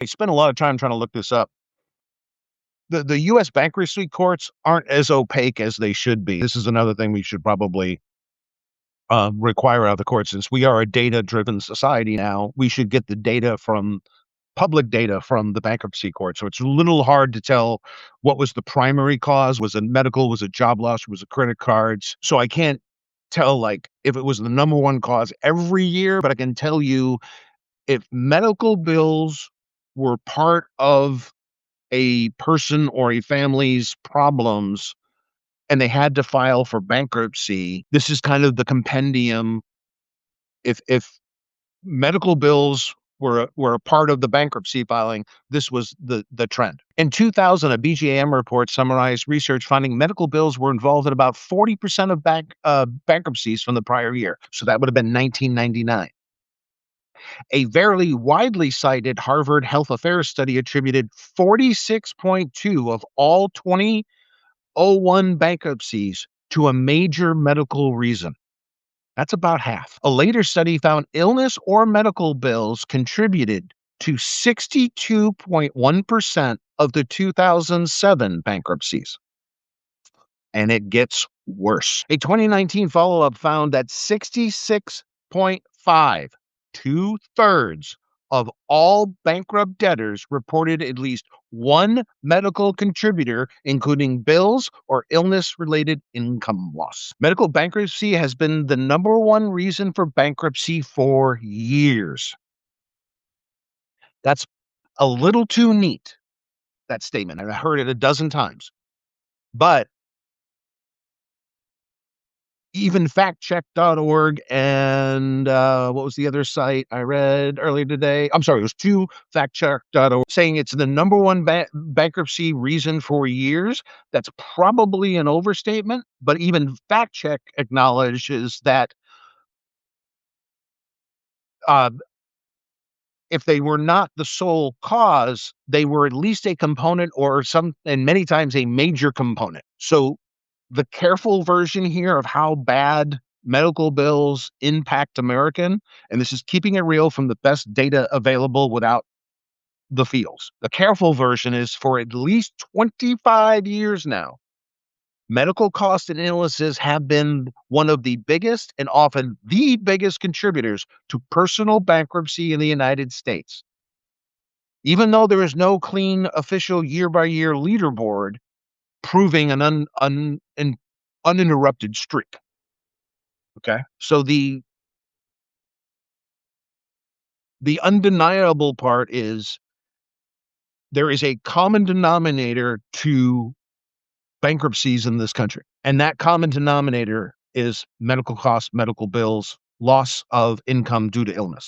I spent a lot of time trying to look this up. The US bankruptcy courts aren't as opaque as they should be. This is another thing we should probably require out of the courts. Since we are a data-driven society now, we should get the data from public data from the bankruptcy court. So it's a little hard to tell what was the primary cause. Was it medical? Was it job loss? Was it credit cards? So I can't tell like if it was the number one cause every year, but I can tell you if medical bills were part of a person or a family's problems and they had to file for bankruptcy, this is kind of the compendium. If medical bills were a part of the bankruptcy filing, this was the trend. In 2000, a BGAM report summarized research finding medical bills were involved in about 40% of bankruptcies from the prior year. So that would have been 1999. A very widely cited Harvard Health Affairs study attributed 46.2 of all 2001 bankruptcies to a major medical reason. That's about half. A later study found illness or medical bills contributed to 62.1% of the 2007 bankruptcies. And it gets worse. A 2019 follow-up found that 66.5, 2/3 of all bankrupt debtors reported at least one medical contributor, including bills or illness-related income loss. Medical bankruptcy has been the number one reason for bankruptcy for years. That's a little too neat, that statement. I've heard it a dozen times. But even factcheck.org and what was the other site I read earlier today? I'm sorry, it was 2factcheck.org saying it's the number one bankruptcy reason for years. That's probably an overstatement, but even fact check acknowledges that uh, if they were not the sole cause, they were at least a component or some, and many times a major component. So the careful version here of how bad medical bills impact American, and this is keeping it real from the best data available without the feels. The careful version is for at least 25 years now, medical costs and illnesses have been one of the biggest and often the biggest contributors to personal bankruptcy in the United States. Even though there is no clean official year-by-year leaderboard proving an uninterrupted streak. Okay. So the undeniable part is there is a common denominator to bankruptcies in this country. And that common denominator is medical costs, medical bills, loss of income due to illness.